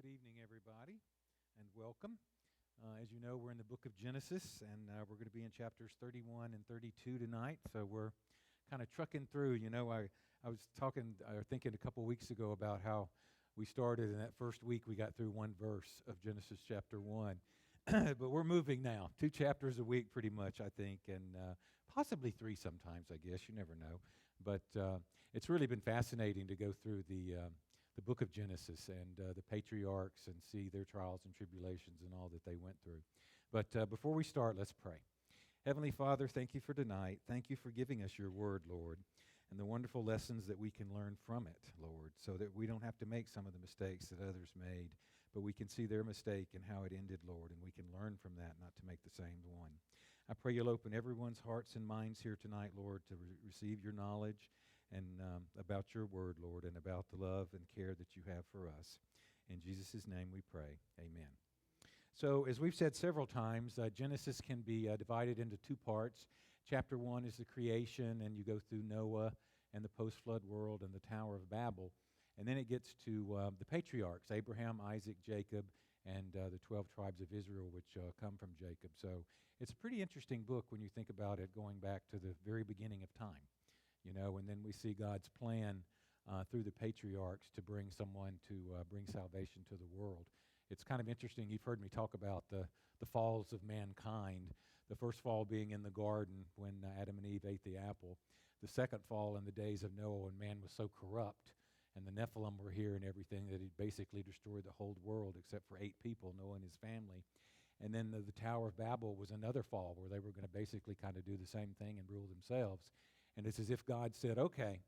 evening, everybody, and welcome. As you know, we're in the book of Genesis, and we're going to be in chapters 31 and 32 tonight. So we're kind of trucking through. I was thinking a couple weeks ago about how we started, and that first week we got through one verse of Genesis chapter 1. But we're moving now, 2 chapters a week pretty much, I think, and possibly 3 sometimes, I guess. You never know. But it's really been fascinating to go through the book of Genesis and the patriarchs and see their trials and tribulations and all that they went through. But before we start, let's pray. Heavenly Father, thank you for tonight. Thank you for giving us your word, Lord, and the wonderful lessons that we can learn from it, Lord, so that we don't have to make some of the mistakes that others made, but we can see their mistake and how it ended, Lord, and we can learn from that not to make the same one. I pray you'll open everyone's hearts and minds here tonight, Lord, to receive your knowledge and about your word, Lord, and about the love and care that you have for us. In Jesus' name we pray. Amen. So, as we've said several times, Genesis can be divided into 2 parts. Chapter 1 is the creation, and you go through Noah and the post-flood world and the Tower of Babel. And then it gets to the patriarchs, Abraham, Isaac, Jacob, and the 12 tribes of Israel, which come from Jacob. So it's a pretty interesting book when you think about it, going back to the very beginning of time. And then we see God's plan through the patriarchs to bring someone to bring salvation to the world. It's kind of interesting. You've heard me talk about the falls of mankind. The first fall being in the garden when Adam and Eve ate the apple. The second fall in the days of Noah when man was so corrupt and the Nephilim were here and everything that he basically destroyed the whole world except for 8 people, Noah and his family. And then the Tower of Babel was another fall where they were going to basically kind of do the same thing and rule themselves. And it's as if God said, okay,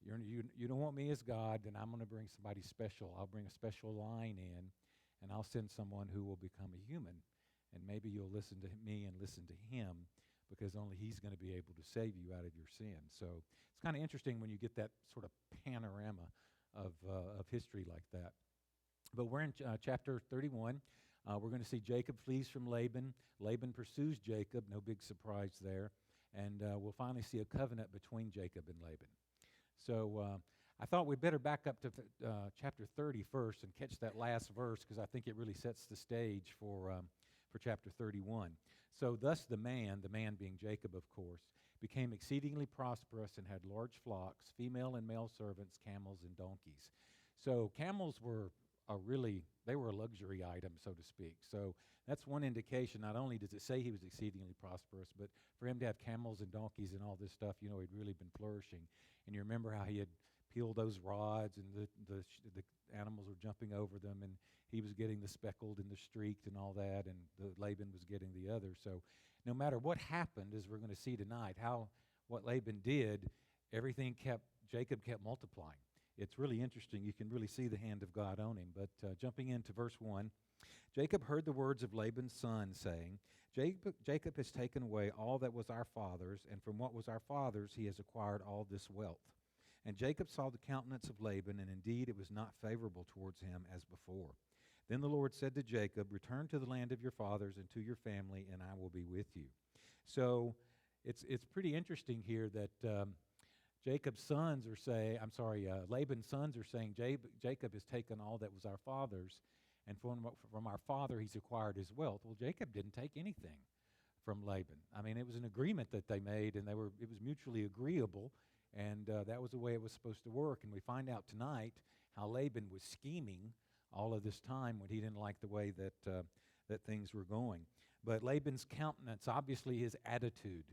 you don't want me as God, then I'm going to bring somebody special. I'll bring a special line in, and I'll send someone who will become a human. And maybe you'll listen to me and listen to him, because only he's going to be able to save you out of your sin. So it's kind of interesting when you get that sort of panorama of history like that. But we're in chapter 31. We're going to see Jacob flees from Laban. Laban pursues Jacob, no big surprise there. And we'll finally see a covenant between Jacob and Laban. So I thought we'd better back up to chapter 30 first and catch that last verse, because I think it really sets the stage for chapter 31. So thus the man being Jacob, of course, became exceedingly prosperous and had large flocks, female and male servants, camels and donkeys. So camels were they were a luxury item, so to speak. So that's one indication. Not only does it say he was exceedingly prosperous, but for him to have camels and donkeys and all this stuff, he'd really been flourishing. And you remember how he had peeled those rods and the animals were jumping over them, and he was getting the speckled and the streaked and all that, and Laban was getting the other. So no matter what happened, as we're going to see tonight, what Laban did, Jacob kept multiplying. It's really interesting. You can really see the hand of God on him. But jumping into verse 1, Jacob heard the words of Laban's son, saying, Jacob has taken away all that was our father's, and from what was our father's he has acquired all this wealth. And Jacob saw the countenance of Laban, and indeed it was not favorable towards him as before. Then the Lord said to Jacob, return to the land of your fathers and to your family, and I will be with you. So it's pretty interesting here that Laban's sons are saying, Jacob has taken all that was our father's, and from our father he's acquired his wealth. Well, Jacob didn't take anything from Laban. I mean, it was an agreement that they made, and it was mutually agreeable, and that was the way it was supposed to work. And we find out tonight how Laban was scheming all of this time when he didn't like the way that things were going. But Laban's countenance, obviously his attitude,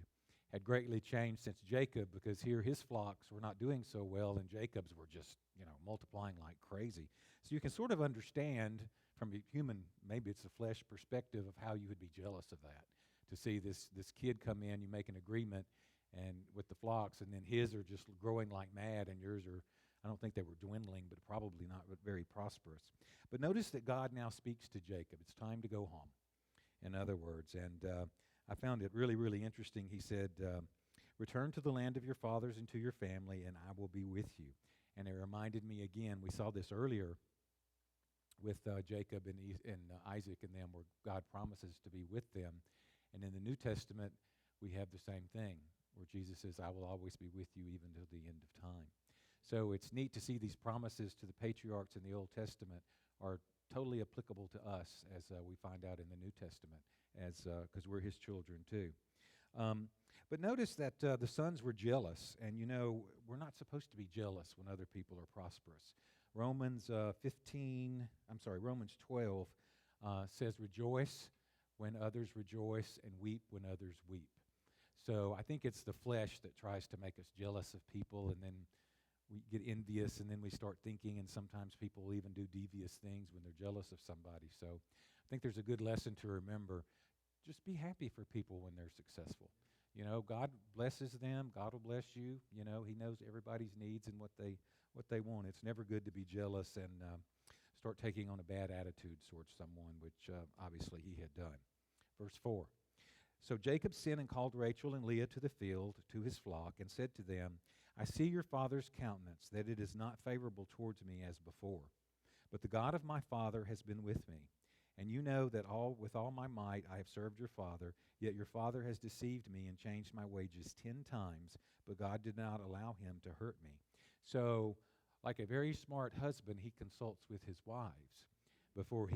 had greatly changed since Jacob, because here his flocks were not doing so well and Jacob's were just, multiplying like crazy. So you can sort of understand from a human, maybe it's a flesh perspective, of how you would be jealous of that. To see this kid come in, you make an agreement and with the flocks, and then his are just growing like mad and yours are, I don't think they were dwindling, but probably not very prosperous. But notice that God now speaks to Jacob. It's time to go home, in other words. And I found it really, really interesting. He said, return to the land of your fathers and to your family, and I will be with you. And it reminded me again, we saw this earlier with Jacob and Isaac and them, where God promises to be with them. And in the New Testament, we have the same thing, where Jesus says, I will always be with you even till the end of time. So it's neat to see these promises to the patriarchs in the Old Testament are totally applicable to us, as we find out in the New Testament, as because we're his children too. But notice that the sons were jealous, and we're not supposed to be jealous when other people are prosperous. Romans 12 says, "Rejoice when others rejoice, and weep when others weep." So I think it's the flesh that tries to make us jealous of people, and then we get envious, and then we start thinking, and sometimes people will even do devious things when they're jealous of somebody. So I think there's a good lesson to remember. Just be happy for people when they're successful. God blesses them. God will bless you. He knows everybody's needs and what they want. It's never good to be jealous and start taking on a bad attitude towards someone, which obviously he had done. Verse 4. So Jacob sent and called Rachel and Leah to the field, to his flock, and said to them, I see your father's countenance, that it is not favorable towards me as before. But the God of my father has been with me. And you know that with all my might I have served your father, yet your father has deceived me and changed my wages 10 times, but God did not allow him to hurt me. So, like a very smart husband, he consults with his wives before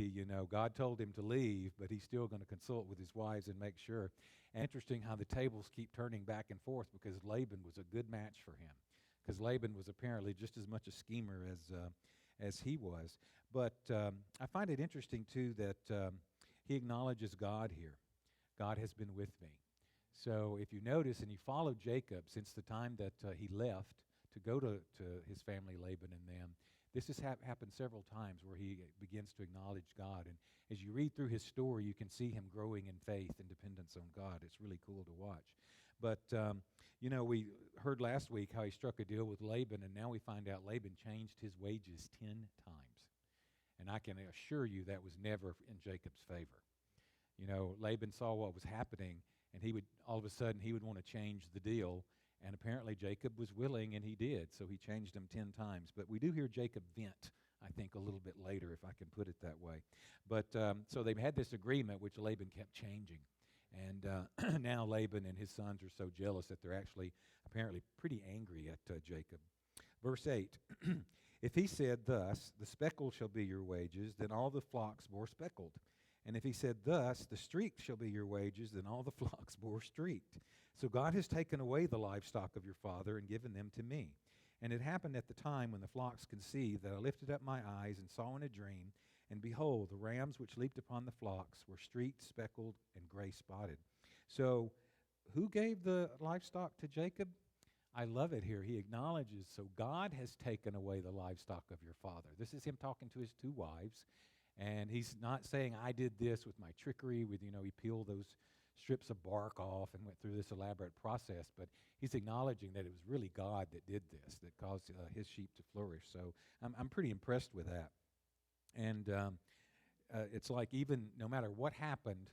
God told him to leave, but he's still going to consult with his wives and make sure. And interesting how the tables keep turning back and forth, because Laban was a good match for him, because Laban was apparently just as much a schemer as he was. But I find it interesting, too, that he acknowledges God here. God has been with me. So if you notice and you follow Jacob since the time that he left to go to his family, Laban and them, this has happened several times where he begins to acknowledge God. And as you read through his story, you can see him growing in faith and dependence on God. It's really cool to watch. But, we heard last week how he struck a deal with Laban, and now we find out Laban changed his wages 10 times. And I can assure you that was never in Jacob's favor. Laban saw what was happening, and all of a sudden he would want to change the deal. And apparently Jacob was willing, and he did. So he changed them 10 times. But we do hear Jacob vent, I think, a little bit later, if I can put it that way. But so they've had this agreement, which Laban kept changing. And now Laban and his sons are so jealous that they're actually apparently pretty angry at Jacob. Verse 8, if he said thus, the speckle shall be your wages, then all the flocks bore speckled. And if he said thus, the streaked shall be your wages, then all the flocks bore streaked. So God has taken away the livestock of your father and given them to me. And it happened at the time when the flocks conceived that I lifted up my eyes and saw in a dream, and behold, the rams which leaped upon the flocks were streaked, speckled, and gray-spotted. So who gave the livestock to Jacob? I love it here. He acknowledges, so God has taken away the livestock of your father. This is him talking to his two wives. And he's not saying, I did this with my trickery, he peeled those strips of bark off and went through this elaborate process, but he's acknowledging that it was really God that did this, that caused his sheep to flourish. So I'm pretty impressed with that. And it's like even no matter what happened,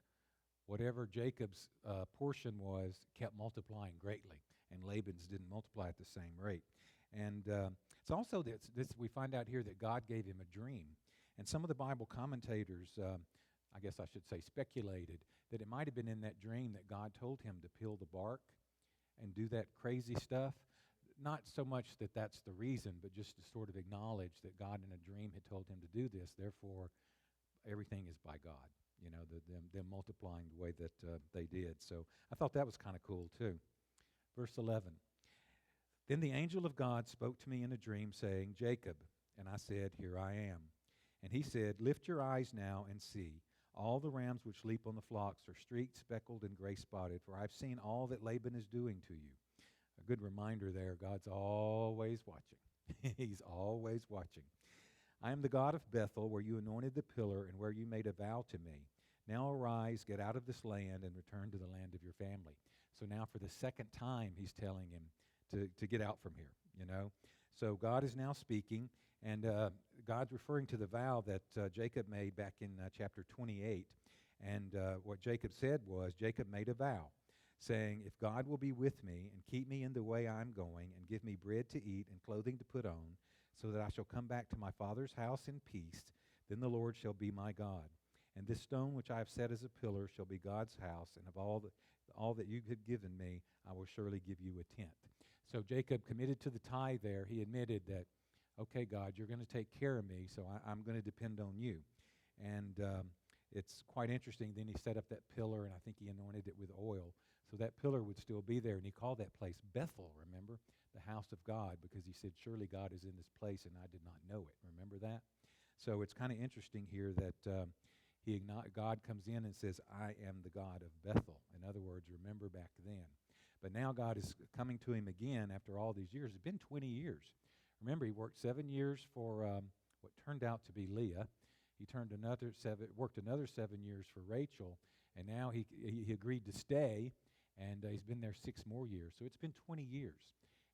whatever Jacob's portion was kept multiplying greatly, and Laban's didn't multiply at the same rate. And it's also this we find out here that God gave him a dream. And some of the Bible commentators, I guess I should say, speculated that it might have been in that dream that God told him to peel the bark and do that crazy stuff. Not so much that that's the reason, but just to sort of acknowledge that God in a dream had told him to do this. Therefore, everything is by God, them multiplying the way that they did. So I thought that was kind of cool too. Verse 11, then the angel of God spoke to me in a dream, saying, Jacob. And I said, here I am. And he said, lift your eyes now and see. All the rams which leap on the flocks are streaked, speckled, and gray-spotted, for I've seen all that Laban is doing to you. A good reminder there, God's always watching. He's always watching. I am the God of Bethel, where you anointed the pillar and where you made a vow to me. Now arise, get out of this land, and return to the land of your family. So now for the second time, he's telling him to get out from here, So God is now speaking. And God's referring to the vow that Jacob made back in chapter 28. And what Jacob said was, Jacob made a vow, saying, if God will be with me and keep me in the way I'm going and give me bread to eat and clothing to put on, so that I shall come back to my father's house in peace, then the Lord shall be my God. And this stone which I have set as a pillar shall be God's house, and of all that you have given me, I will surely give you a tenth. So Jacob committed to the tithe there. He admitted that, okay, God, you're going to take care of me, so I'm going to depend on you. And it's quite interesting. Then he set up that pillar, and I think he anointed it with oil. So that pillar would still be there, and he called that place Bethel, remember? The house of God, because he said, surely God is in this place, and I did not know it. Remember that? So it's kind of interesting here that God comes in and says, I am the God of Bethel. In other words, remember back then. But now God is coming to him again after all these years. It's been 20 years. Remember, he worked 7 years for what turned out to be Leah. He worked another 7 years for Rachel, and now he agreed to stay, and he's been there 6 more years. So it's been 20 years.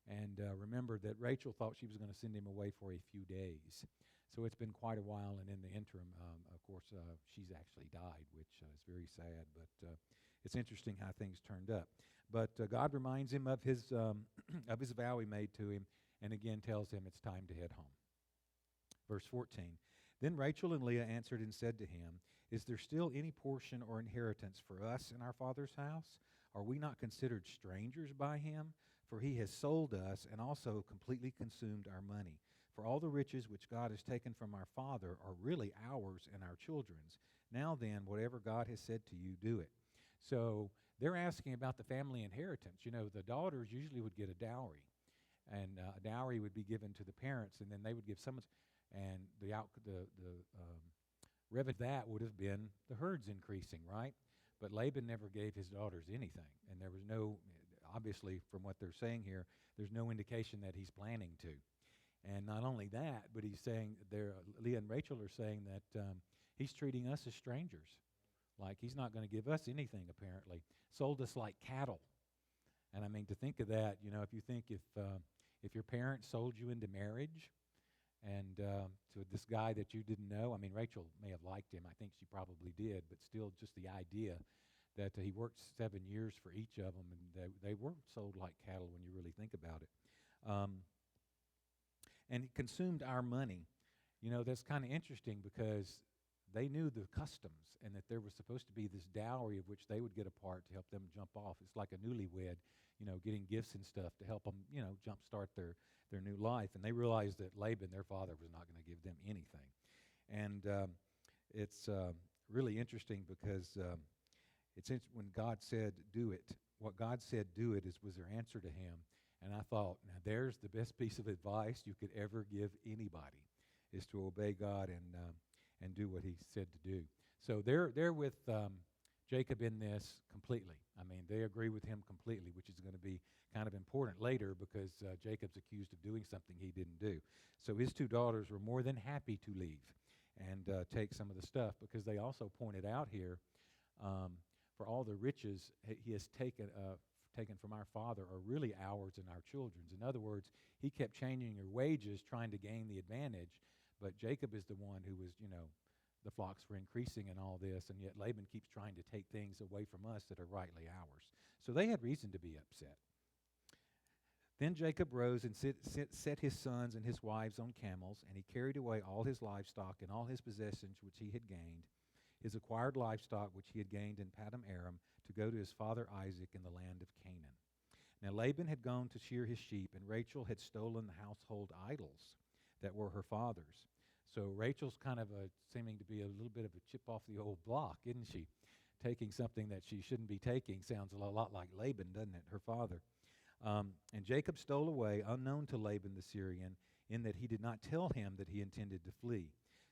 And remember that Rachel thought she was going to send him away for a few days. So it's been quite a while, and in the interim, of course, she's actually died, which is very sad. But it's interesting how things turned up. But God reminds him of his of his vow he made to him, and again tells him it's time to head home. Verse 14, then Rachel and Leah answered and said to him, is there still any portion or inheritance for us in our father's house? Are we not considered strangers by him? For he has sold us and also completely consumed our money. For all the riches which God has taken from our father are really ours and our children's. Now then, whatever God has said to you, do it. So they're asking about the family inheritance. You know, the daughters usually would get a dowry, and a dowry would be given to the parents, and then they would give someone, and the revenue of that would have been the herds increasing, right? But Laban never gave his daughters anything, and there was no, obviously from what they're saying here, there's no indication that he's planning to. And not only that, but he's saying, Leah and Rachel are saying that he's treating us as strangers. Like he's not going to give us anything, apparently. Sold us like cattle. And I mean, to think of that, you know, if you think if your parents sold you into marriage and to this guy that you didn't know, I mean, Rachel may have liked him. I think she probably did, but still just the idea that he worked 7 years for each of them, and they were sold like cattle when you really think about it. And he consumed our money. You know, that's kind of interesting because they knew the customs and that there was supposed to be this dowry of which they would get a part to help them jump off. It's like a newlywed, you know, getting gifts and stuff to help them, you know, jumpstart their new life. And they realized that Laban, their father, was not going to give them anything. And it's really interesting because when God said, do it, what God said, do it, was their answer to him. And I thought, now there's the best piece of advice you could ever give anybody, is to obey God and do what he said to do. So they're with Jacob in this completely. I mean, they agree with him completely, which is going to be kind of important later because Jacob's accused of doing something he didn't do. So his 2 daughters were more than happy to leave and take some of the stuff, because they also pointed out here, for all the riches he has taken from our father are really ours and our children's. In other words, he kept changing your wages, trying to gain the advantage, but Jacob is the one who was, you know, the flocks were increasing and all this, and yet Laban keeps trying to take things away from us that are rightly ours. So they had reason to be upset. Then Jacob rose and set his sons and his wives on camels, and he carried away all his livestock and all his possessions which he had gained, his acquired livestock which he had gained in Paddan Aram, to go to his father Isaac in the land of Canaan. Now Laban had gone to shear his sheep, and Rachel had stolen the household idols that were her father's. So Rachel's kind of seeming to be a little bit of a chip off the old block, isn't she? Taking something that she shouldn't be taking. Sounds a lot like Laban, doesn't it, her father? And Jacob stole away, unknown to Laban the Syrian, in that he did not tell him that he intended to flee.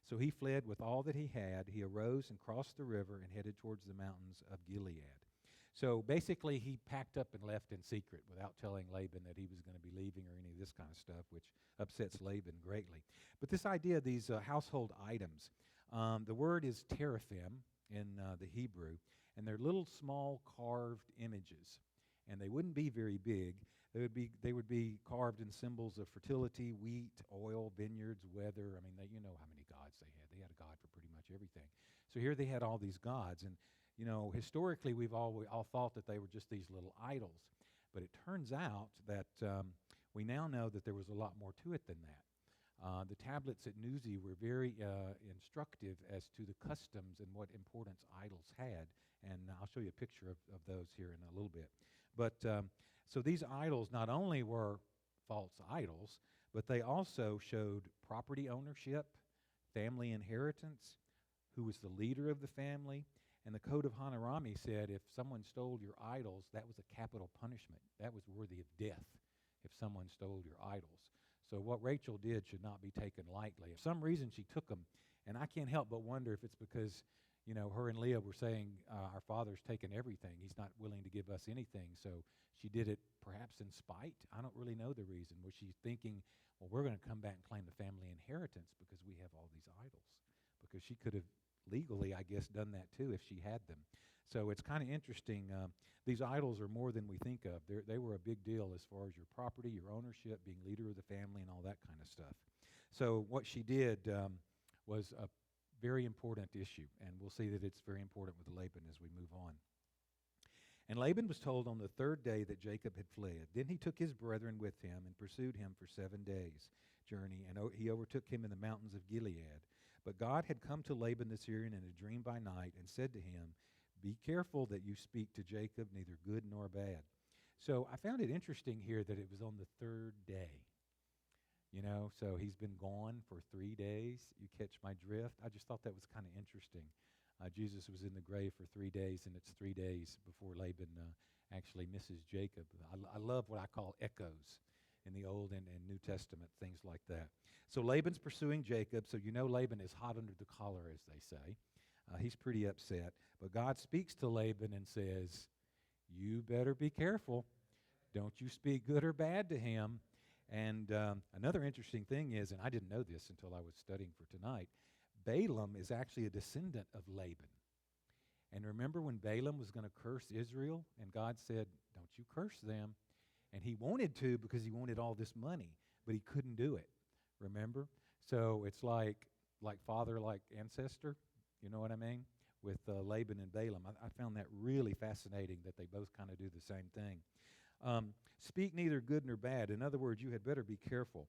So he fled with all that he had. He arose and crossed the river and headed towards the mountains of Gilead. So basically he packed up and left in secret without telling Laban that he was going to be leaving or any of this kind of stuff, which upsets Laban greatly. But this idea of these household items, the word is teraphim in the Hebrew, and they're little small carved images. And they wouldn't be very big. They would be carved in symbols of fertility, wheat, oil, vineyards, weather. I mean, you know how many gods they had. They had a god for pretty much everything. So here they had all these gods. And, you know, historically we've all thought that they were just these little idols. But it turns out that we now know that there was a lot more to it than that. The tablets at Nuzi were very instructive as to the customs and what importance idols had. And I'll show you a picture of those here in a little bit. But so these idols not only were false idols, but they also showed property ownership, family inheritance, who was the leader of the family. And the Code of Hammurabi said if someone stole your idols, that was a capital punishment. That was worthy of death if someone stole your idols. So what Rachel did should not be taken lightly. For some reason, she took them, and I can't help but wonder if it's because, her and Leah were saying, our father's taken everything. He's not willing to give us anything. So she did it perhaps in spite. I don't really know the reason. Was she thinking, well, we're going to come back and claim the family inheritance because we have all these idols? Because she could have legally, I guess, done that too if she had them. So it's kind of interesting. These idols are more than we think of. They were a big deal as far as your property, your ownership, being leader of the family, and all that kind of stuff. So what she did was a very important issue, and we'll see that it's very important with Laban as we move on. And Laban was told on the third day that Jacob had fled. Then he took his brethren with him and pursued him for 7 days' journey, and he overtook him in the mountains of Gilead. But God had come to Laban the Syrian in a dream by night and said to him, "Be careful that you speak to Jacob neither good nor bad." So I found it interesting here that it was on the third day. So he's been gone for 3 days. You catch my drift? I just thought that was kind of interesting. Jesus was in the grave for 3 days, and it's 3 days before Laban actually misses Jacob. I love what I call echoes in the Old and New Testament, things like that. So Laban's pursuing Jacob, so Laban is hot under the collar, as they say. He's pretty upset. But God speaks to Laban and says, "You better be careful. Don't you speak good or bad to him." And another interesting thing is, and I didn't know this until I was studying for tonight, Balaam is actually a descendant of Laban. And remember when Balaam was going to curse Israel, and God said, "Don't you curse them." And he wanted to because he wanted all this money, but he couldn't do it. Remember? So it's like father, like ancestor, you know what I mean, with Laban and Balaam. I found that really fascinating that they both kind of do the same thing. Speak neither good nor bad. In other words, you had better be careful.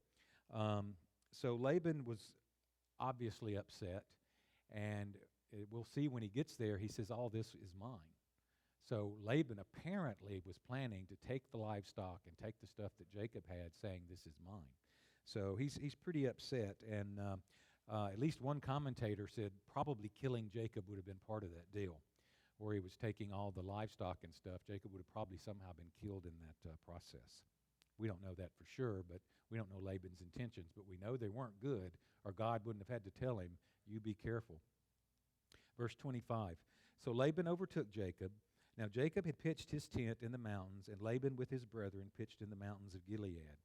So Laban was obviously upset, and we'll see when he gets there, he says, "All this is mine." So Laban apparently was planning to take the livestock and take the stuff that Jacob had, saying, "This is mine." So he's pretty upset, and at least one commentator said probably killing Jacob would have been part of that deal, where he was taking all the livestock and stuff. Jacob would have probably somehow been killed in that process. We don't know that for sure, but we don't know Laban's intentions, but we know they weren't good, or God wouldn't have had to tell him, "You be careful." Verse 25, so Laban overtook Jacob. Now Jacob had pitched his tent in the mountains, and Laban with his brethren pitched in the mountains of Gilead.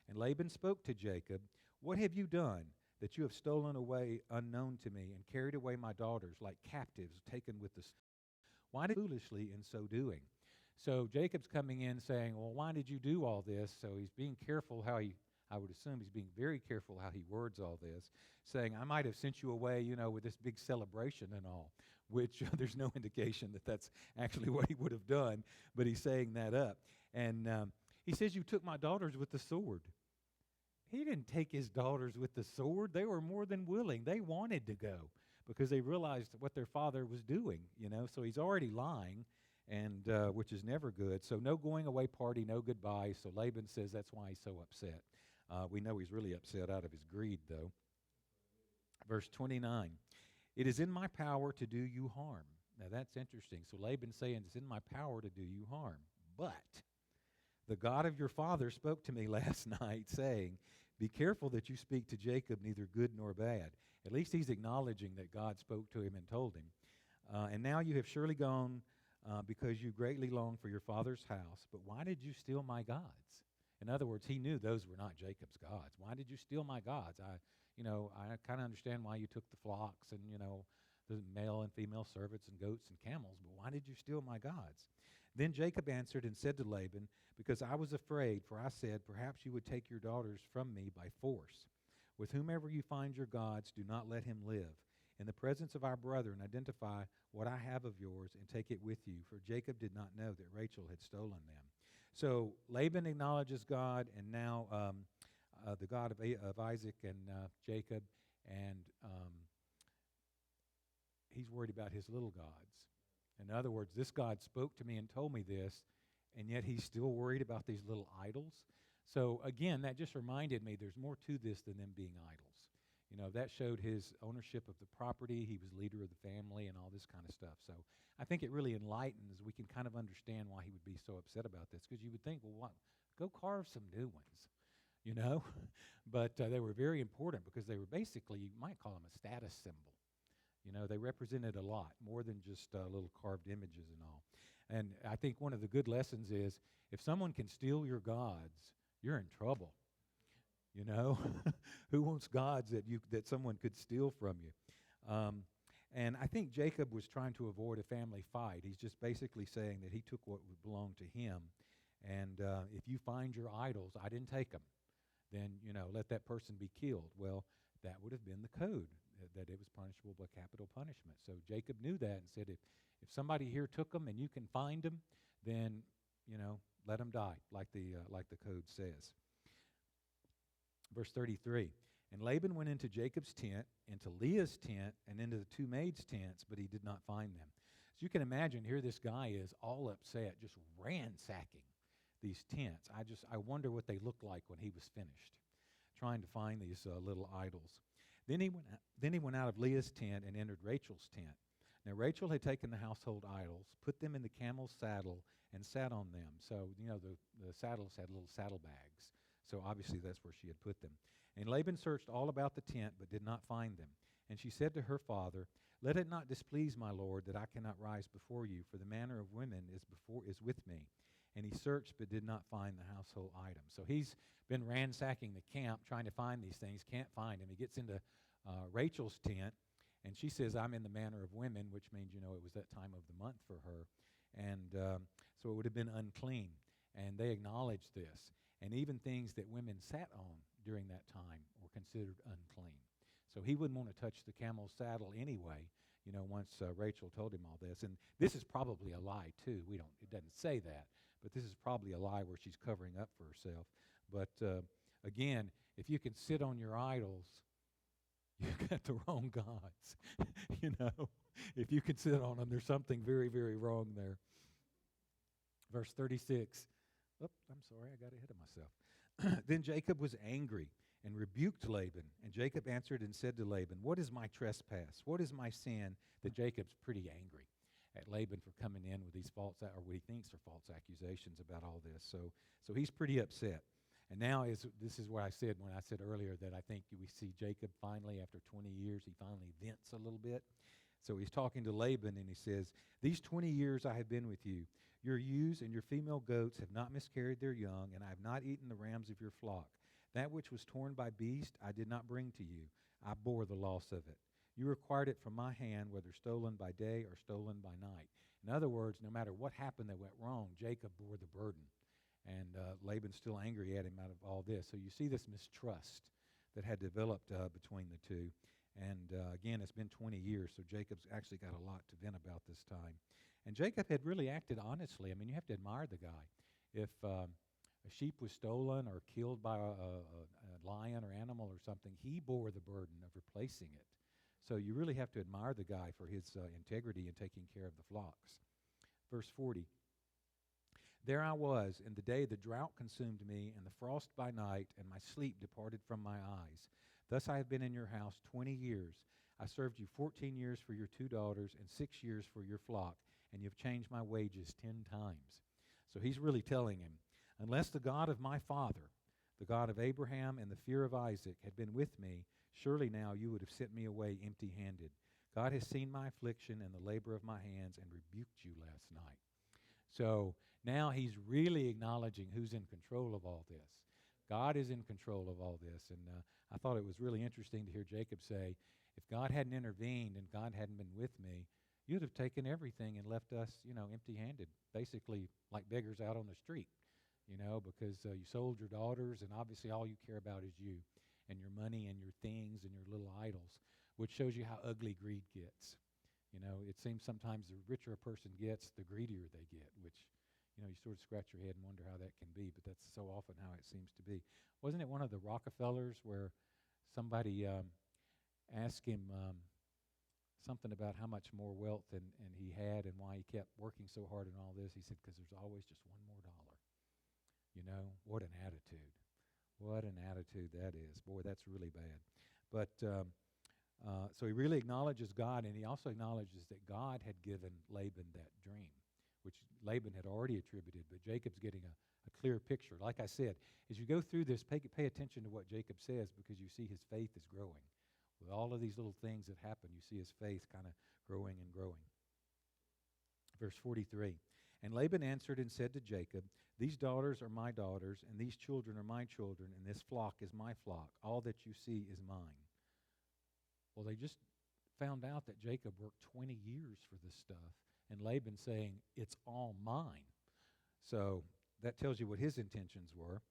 And Laban spoke to Jacob, "What have you done, that you have stolen away unknown to me, and carried away my daughters like captives taken with the... Why did you foolishly in so doing?" So Jacob's coming in saying, "Well, why did you do all this?" So he's being careful I would assume he's being very careful how he words all this, saying, "I might have sent you away, with this big celebration and all," which there's no indication that that's actually what he would have done, but he's saying that up. And he says, "You took my daughters with the sword." He didn't take his daughters with the sword. They were more than willing. They wanted to go because they realized what their father was doing, So he's already lying, and which is never good. So no going away party, no goodbye. So Laban says that's why he's so upset. We know he's really upset out of his greed, though. Verse 29, "It is in my power to do you harm." Now that's interesting. So Laban's saying it's in my power to do you harm. But the God of your father spoke to me last night, saying, "Be careful that you speak to Jacob neither good nor bad." At least he's acknowledging that God spoke to him and told him. "And now you have surely gone because you greatly long for your father's house. But why did you steal my gods?" In other words, he knew those were not Jacob's gods. "Why did you steal my gods? I kind of understand why you took the flocks and, the male and female servants and goats and camels, but why did you steal my gods?" Then Jacob answered and said to Laban, "Because I was afraid, for I said, perhaps you would take your daughters from me by force. With whomever you find your gods, do not let him live. In the presence of our brethren, identify what I have of yours and take it with you." For Jacob did not know that Rachel had stolen them. So Laban acknowledges God, and now the God of Isaac and Jacob, and he's worried about his little gods. In other words, this God spoke to me and told me this, and yet he's still worried about these little idols. So again, that just reminded me there's more to this than them being idols. That showed his ownership of the property. He was leader of the family and all this kind of stuff. So I think it really enlightens. We can kind of understand why he would be so upset about this, because you would think, well, what? Go carve some new ones. But they were very important because they were basically, you might call them a status symbol. They represented a lot, more than just little carved images and all. And I think one of the good lessons is, if someone can steal your gods, you're in trouble. Who wants gods that someone could steal from you? And I think Jacob was trying to avoid a family fight. He's just basically saying that he took what would belong to him. And if you find your idols, I didn't take them, then, let that person be killed. Well, that would have been the code, that it was punishable by capital punishment. So Jacob knew that and said, if somebody here took them and you can find them, then, let them die, like the code says. Verse 33, and Laban went into Jacob's tent, into Leah's tent, and into the two maids' tents, but he did not find them. So you can imagine, here this guy is all upset, just ransacking these tents. I wonder what they looked like when he was finished, trying to find these little idols. Then he went out of Leah's tent and entered Rachel's tent. Now Rachel had taken the household idols, put them in the camel's saddle, and sat on them. So, the saddles had little saddlebags. So obviously that's where she had put them. And Laban searched all about the tent, but did not find them. And she said to her father, let it not displease my lord that I cannot rise before you, for the manner of women is with me. And he searched, but did not find the household items. So he's been ransacking the camp, trying to find these things, can't find them. He gets into Rachel's tent, and she says, I'm in the manner of women, which means, it was that time of the month for her. And so it would have been unclean. And they acknowledged this. And even things that women sat on during that time were considered unclean. So he wouldn't want to touch the camel's saddle anyway, once Rachel told him all this. And this is probably a lie, too. It doesn't say that, but this is probably a lie where she's covering up for herself. But again, if you can sit on your idols, you've got the wrong gods. If you can sit on them, there's something very, very wrong there. Verse 36. I'm sorry, I got ahead of myself. Then Jacob was angry and rebuked Laban. And Jacob answered and said to Laban, what is my trespass? What is my sin? That Jacob's pretty angry at Laban for coming in with these false, or what he thinks are false accusations about all this. So he's pretty upset. And now this is what I said when I said earlier that I think we see Jacob finally, after 20 years, he finally vents a little bit. So he's talking to Laban, and he says, these 20 years I have been with you. Your ewes and your female goats have not miscarried their young, and I have not eaten the rams of your flock. That which was torn by beast I did not bring to you. I bore the loss of it. You required it from my hand, whether stolen by day or stolen by night. In other words, no matter what happened that went wrong, Jacob bore the burden. And Laban's still angry at him out of all this. So you see this mistrust that had developed between the two. And again, it's been 20 years, so Jacob's actually got a lot to vent about this time. And Jacob had really acted honestly. I mean, you have to admire the guy. If a sheep was stolen or killed by a lion or animal or something, he bore the burden of replacing it. So you really have to admire the guy for his integrity in taking care of the flocks. Verse 40. There I was, in the day the drought consumed me, and the frost by night, and my sleep departed from my eyes. Thus I have been in your house 20 years. I served you 14 years for your 2 daughters and 6 years for your flock, and you've changed my wages 10 times. So he's really telling him, unless the God of my father, the God of Abraham and the fear of Isaac, had been with me, surely now you would have sent me away empty-handed. God has seen my affliction and the labor of my hands and rebuked you last night. So now he's really acknowledging who's in control of all this. God is in control of all this. And I thought it was really interesting to hear Jacob say, if God hadn't intervened and God hadn't been with me, you'd have taken everything and left us, empty-handed, basically like beggars out on the street, because you sold your daughters, and obviously all you care about is you and your money and your things and your little idols, which shows you how ugly greed gets. It seems sometimes the richer a person gets, the greedier they get, which, you sort of scratch your head and wonder how that can be, but that's so often how it seems to be. Wasn't it one of the Rockefellers where somebody asked him something about how much more wealth and he had and why he kept working so hard and all this? He said, because there's always just one more dollar. What an attitude. What an attitude that is. Boy, that's really bad. But so he really acknowledges God, and he also acknowledges that God had given Laban that dream, which Laban had already attributed, but Jacob's getting a clear picture. Like I said, as you go through this, pay attention to what Jacob says, because you see his faith is growing. With all of these little things that happen, you see his faith kind of growing and growing. Verse 43, and Laban answered and said to Jacob, these daughters are my daughters, and these children are my children, and this flock is my flock. All that you see is mine. Well, they just found out that Jacob worked 20 years for this stuff, and Laban saying, it's all mine. So that tells you what his intentions were.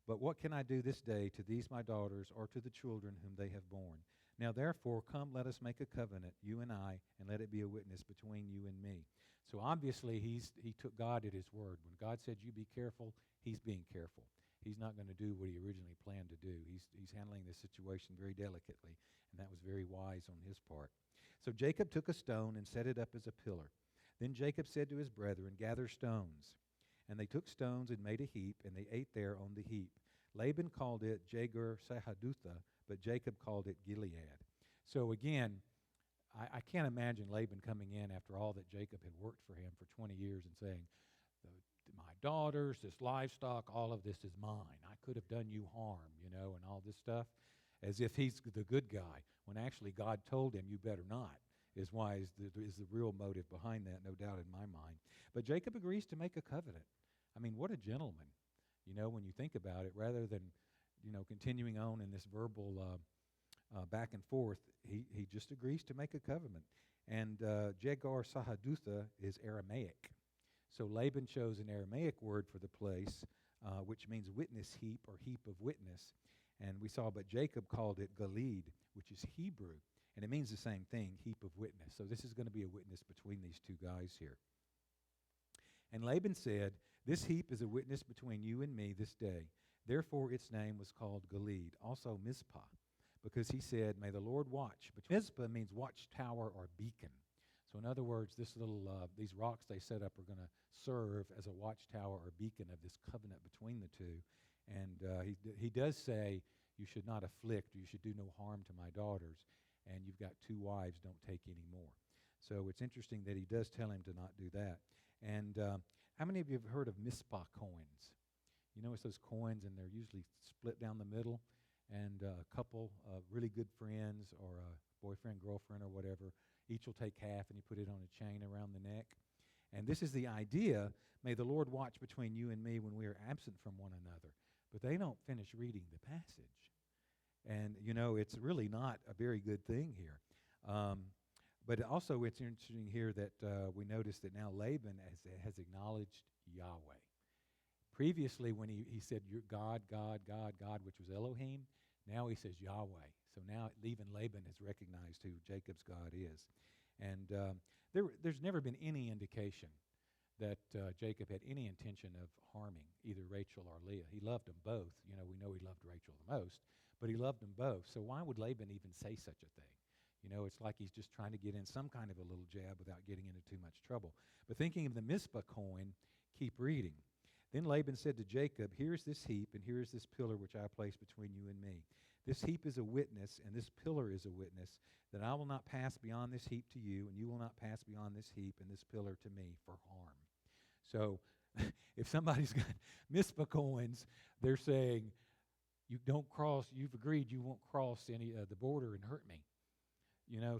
But what can I do this day to these my daughters, or to the children whom they have borne? Now therefore, come, let us make a covenant, you and I, and let it be a witness between you and me. So obviously he took God at his word. When God said, you be careful, he's being careful. He's not going to do what he originally planned to do. He's handling this situation very delicately, and that was very wise on his part. So Jacob took a stone and set it up as a pillar. Then Jacob said to his brethren, gather stones. And they took stones and made a heap, and they ate there on the heap. Laban called it Jegar-sahadutha, but Jacob called it Gilead. So again, I can't imagine Laban coming in after all that Jacob had worked for him for 20 years and saying, my daughters, this livestock, all of this is mine. I could have done you harm, and all this stuff, as if he's the good guy, when actually God told him, you better not, is the real motive behind that, no doubt in my mind. But Jacob agrees to make a covenant. I mean, what a gentleman, when you think about it, rather than, continuing on in this verbal back and forth, he just agrees to make a covenant. And Jegar-sahadutha is Aramaic. So Laban chose an Aramaic word for the place, which means witness heap or heap of witness. And we saw, but Jacob called it Gilead, which is Hebrew. And it means the same thing, heap of witness. So this is going to be a witness between these two guys here. And Laban said, this heap is a witness between you and me this day. Therefore its name was called Gilead, also Mizpah, because he said, may the Lord watch. But Mizpah means watchtower or beacon. So in other words, these rocks they set up are going to serve as a watchtower or beacon of this covenant between the two. And he does say, you should not afflict, or you should do no harm to my daughters. And you've got 2 wives, don't take any more. So it's interesting that he does tell him to not do that. And how many of you have heard of Mizpah coins? It's those coins, and they're usually split down the middle. And a couple of really good friends, or a boyfriend, girlfriend, or whatever, each will take half, and you put it on a chain around the neck. And this is the idea, may the Lord watch between you and me when we are absent from one another. But they don't finish reading the passage. And, it's really not a very good thing here. But also it's interesting here that we notice that now Laban has acknowledged Yahweh. Previously, when he said, you're God, God, God, God, which was Elohim, now he says Yahweh. So now even Laban has recognized who Jacob's God is. And there's never been any indication that Jacob had any intention of harming either Rachel or Leah. He loved them both. We know he loved Rachel the most, but he loved them both. So why would Laban even say such a thing? It's like he's just trying to get in some kind of a little jab without getting into too much trouble. But thinking of the Mizpah coin, keep reading. Then Laban said to Jacob, here's this heap, and here's this pillar which I place between you and me. This heap is a witness, and this pillar is a witness, that I will not pass beyond this heap to you, and you will not pass beyond this heap and this pillar to me for harm. So if somebody's got Mizpah coins, they're saying, you've agreed you won't cross any the border and hurt me.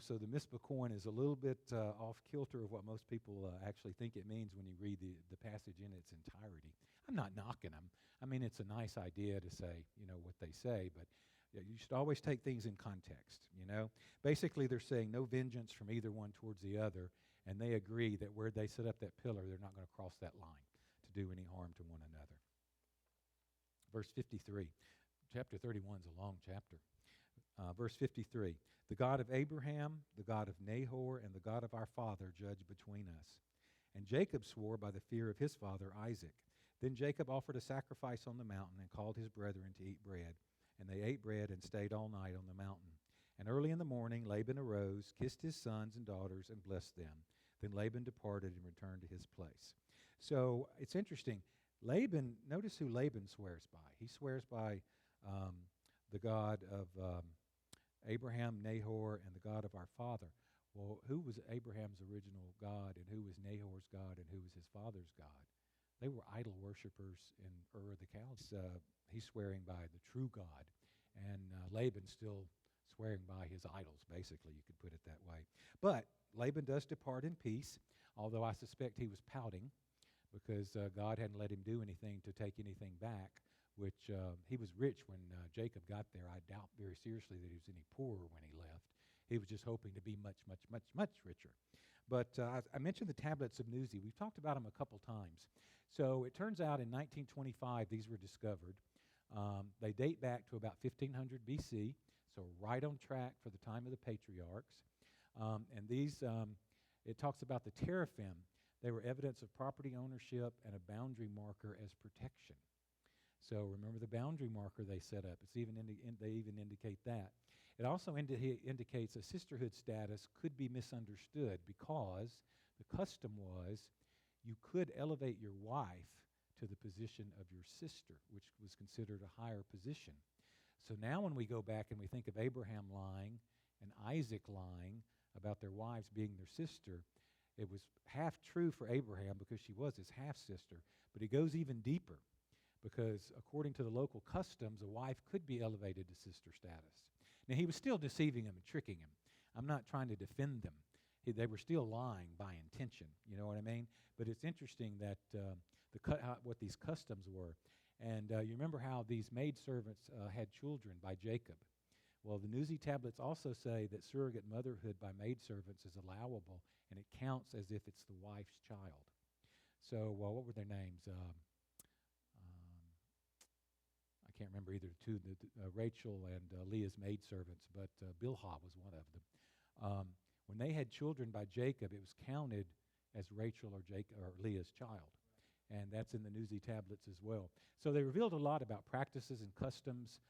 So the Mizpah coin is a little bit off kilter of what most people actually think it means when you read the passage in its entirety. I'm not knocking them. I mean, it's a nice idea to say, what they say, but you should always take things in context, Basically, they're saying no vengeance from either one towards the other, and they agree that where they set up that pillar, they're not going to cross that line to do any harm to one another. Verse 53. Chapter 31 is a long chapter. Verse 53, the God of Abraham, the God of Nahor, and the God of our father judge between us. And Jacob swore by the fear of his father Isaac. Then Jacob offered a sacrifice on the mountain and called his brethren to eat bread. And they ate bread and stayed all night on the mountain. And early in the morning Laban arose, kissed his sons and daughters, and blessed them. Then Laban departed and returned to his place. So it's interesting. Notice who Laban swears by. He swears by the God of Abraham, Nahor, and the God of our father. Well, who was Abraham's original God, and who was Nahor's God, and who was his father's God? They were idol worshipers in Ur of the Chaldees. He's swearing by the true God, and Laban's still swearing by his idols, basically, you could put it that way. But Laban does depart in peace, although I suspect he was pouting because God hadn't let him do anything to take anything back, which he was rich when Jacob got there. I doubt very seriously that he was any poorer when he left. He was just hoping to be much, much, much, much richer. But I mentioned the tablets of Nuzi. We've talked about them a couple times. So it turns out in 1925 these were discovered. They date back to about 1500 BC, so right on track for the time of the patriarchs. And these, it talks about the teraphim. They were evidence of property ownership and a boundary marker as protection. So remember the boundary marker they set up. It's even they even indicate that. It also indicates a sisterhood status could be misunderstood because the custom was you could elevate your wife to the position of your sister, which was considered a higher position. So now when we go back and we think of Abraham lying and Isaac lying about their wives being their sister, it was half true for Abraham because she was his half-sister, but it goes even deeper because according to the local customs, a wife could be elevated to sister status. Now, he was still deceiving him and tricking him. I'm not trying to defend them. They were still lying by intention, you know what I mean? But it's interesting that what these customs were. And you remember how these maidservants had children by Jacob. Well, the Nuzi tablets also say that surrogate motherhood by maidservants is allowable, and it counts as if it's the wife's child. So, well, what were their names? I can't remember either two, Rachel and Leah's maidservants, but Bilhah was one of them. When they had children by Jacob, it was counted as Rachel or Leah's child. And that's in the Nuzi tablets as well. So they revealed a lot about practices and customs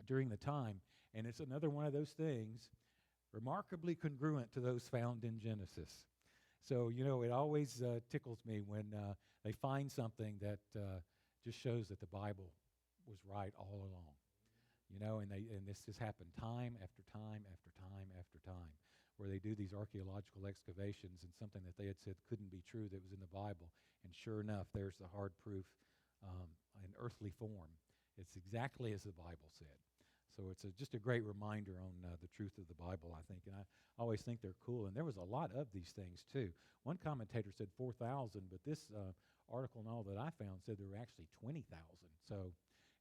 during the time. And it's another one of those things remarkably congruent to those found in Genesis. So, you know, it always tickles me when they find something that just shows that the Bible was right all along. You know, and this has happened time after time after time after time, where they do these archaeological excavations and something that they had said couldn't be true that was in the Bible. And sure enough, there's the hard proof in earthly form. It's exactly as the Bible said. So it's just a great reminder on the truth of the Bible, I think. And I always think they're cool. And there was a lot of these things, too. One commentator said 4,000, but this article and all that I found said there were actually 20,000. So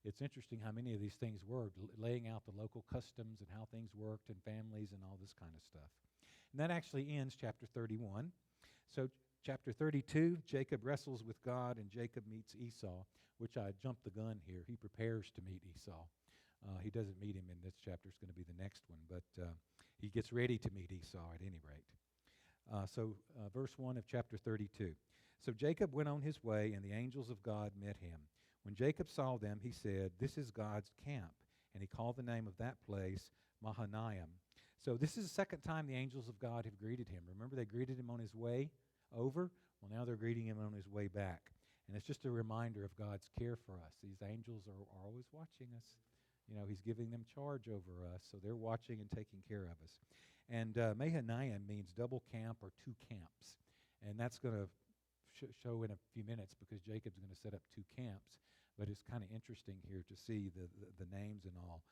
it's interesting how many of these things were, laying out the local customs and how things worked and families and all this kind of stuff. And that actually ends chapter 31. So chapter 32, Jacob wrestles with God and Jacob meets Esau, which I jumped the gun here. He prepares to meet Esau. He doesn't meet him in this chapter. It's going to be the next one, but he gets ready to meet Esau at any rate. So verse 1 of chapter 32. So Jacob went on his way, and the angels of God met him. When Jacob saw them, he said, "This is God's camp." And he called the name of that place Mahanaim. So this is the second time the angels of God have greeted him. Remember, they greeted him on his way over? Well, now they're greeting him on his way back. And it's just a reminder of God's care for us. These angels are always watching us. You know, he's giving them charge over us, so they're watching and taking care of us. And Mahanaim means double camp or two camps. And that's going to show in a few minutes because Jacob's going to set up two camps. But it's kind of interesting here to see the names and all,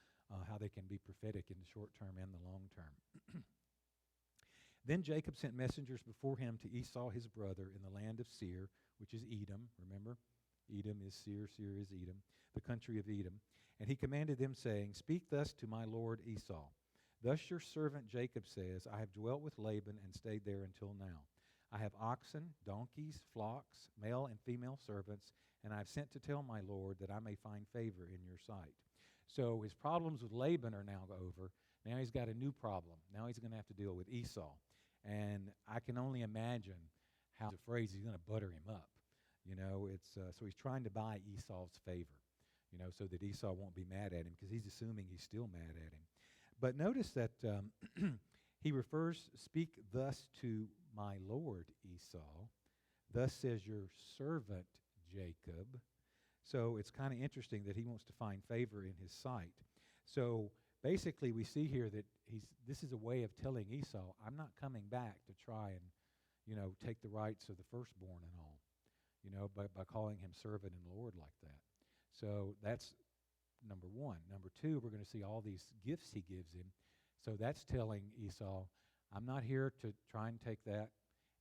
how they can be prophetic in the short term and the long term. Then Jacob sent messengers before him to Esau his brother in the land of Seir, which is Edom. Remember, Edom is Seir, Seir is Edom, the country of Edom. And he commanded them, saying, "Speak thus to my lord Esau. Thus your servant Jacob says, I have dwelt with Laban and stayed there until now. I have oxen, donkeys, flocks, male and female servants, and I have sent to tell my lord that I may find favor in your sight." So his problems with Laban are now over. Now he's got a new problem. Now he's going to have to deal with Esau. And I can only imagine how he's afraid he's going to butter him up. You know, so he's trying to buy Esau's favor, you know, so that Esau won't be mad at him because he's assuming he's still mad at him. But notice that he refers, "Speak thus to my lord Esau. Thus says your servant Jacob." So it's kind of interesting that he wants to find favor in his sight. So basically we see here that this is a way of telling Esau, I'm not coming back to try and, take the rights of the firstborn and all, by calling him servant and Lord like that. So that's number one. Number two, we're going to see all these gifts he gives him. So that's telling Esau, I'm not here to try and take that,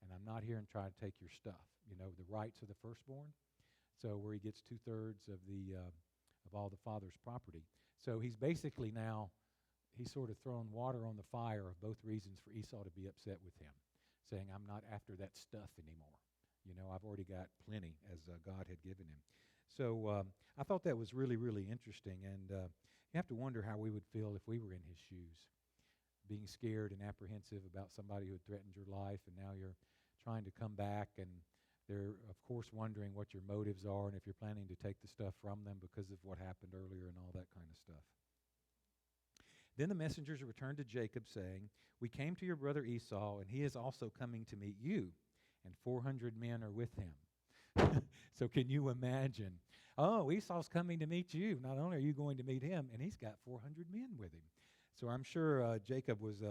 and I'm not here and try to take your stuff, the rights of the firstborn. So where he gets 2/3 of all the father's property. So he's basically now, he's sort of thrown water on the fire of both reasons for Esau to be upset with him, saying, I'm not after that stuff anymore. I've already got plenty, as God had given him. So I thought that was really, really interesting, and you have to wonder how we would feel if we were in his shoes, being scared and apprehensive about somebody who had threatened your life, and now you're trying to come back, and they're, of course, wondering what your motives are and if you're planning to take the stuff from them because of what happened earlier and all that kind of stuff. Then the messengers returned to Jacob, saying, We came to your brother Esau, and he is also coming to meet you, and 400 men are with him. So can you imagine? Oh, Esau's coming to meet you. Not only are you going to meet him, and he's got 400 men with him. So I'm sure Jacob was,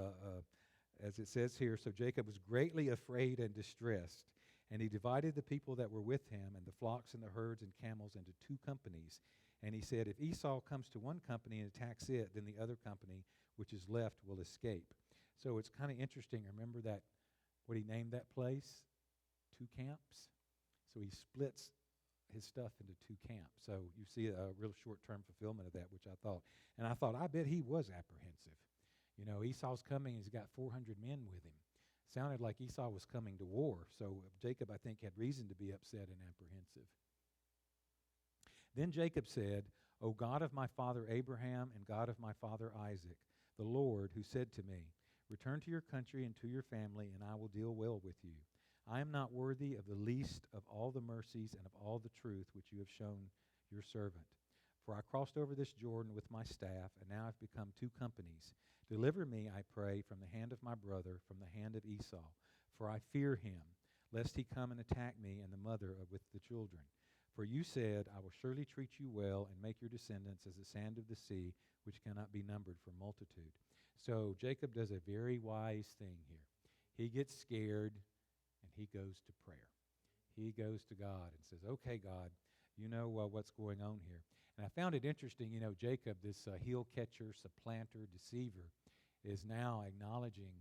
as it says here, so Jacob was greatly afraid and distressed. And he divided the people that were with him and the flocks and the herds and camels into 2 companies. And he said, if Esau comes to one company and attacks it, then the other company, which is left, will escape. So it's kind of interesting. Remember that, what he named that place? 2 camps. So he splits his stuff into 2 camps. So you see a real short-term fulfillment of that, which I thought. And I thought, I bet he was apprehensive. Esau's coming. He's got 400 men with him. Sounded like Esau was coming to war. So Jacob, I think, had reason to be upset and apprehensive. Then Jacob said, O God of my father Abraham and God of my father Isaac, the Lord who said to me, Return to your country and to your family, and I will deal well with you. I am not worthy of the least of all the mercies and of all the truth which you have shown your servant. For I crossed over this Jordan with my staff, and now I've become 2 companies. Deliver me, I pray, from the hand of my brother, from the hand of Esau, for I fear him, lest he come and attack me and the mother with the children. For you said, I will surely treat you well and make your descendants as the sand of the sea, which cannot be numbered for multitude. So Jacob does a very wise thing here. He gets scared, and he goes to prayer. He goes to God and says, okay, God, you know what's going on here. And I found it interesting, Jacob, this heel catcher, supplanter, deceiver, is now acknowledging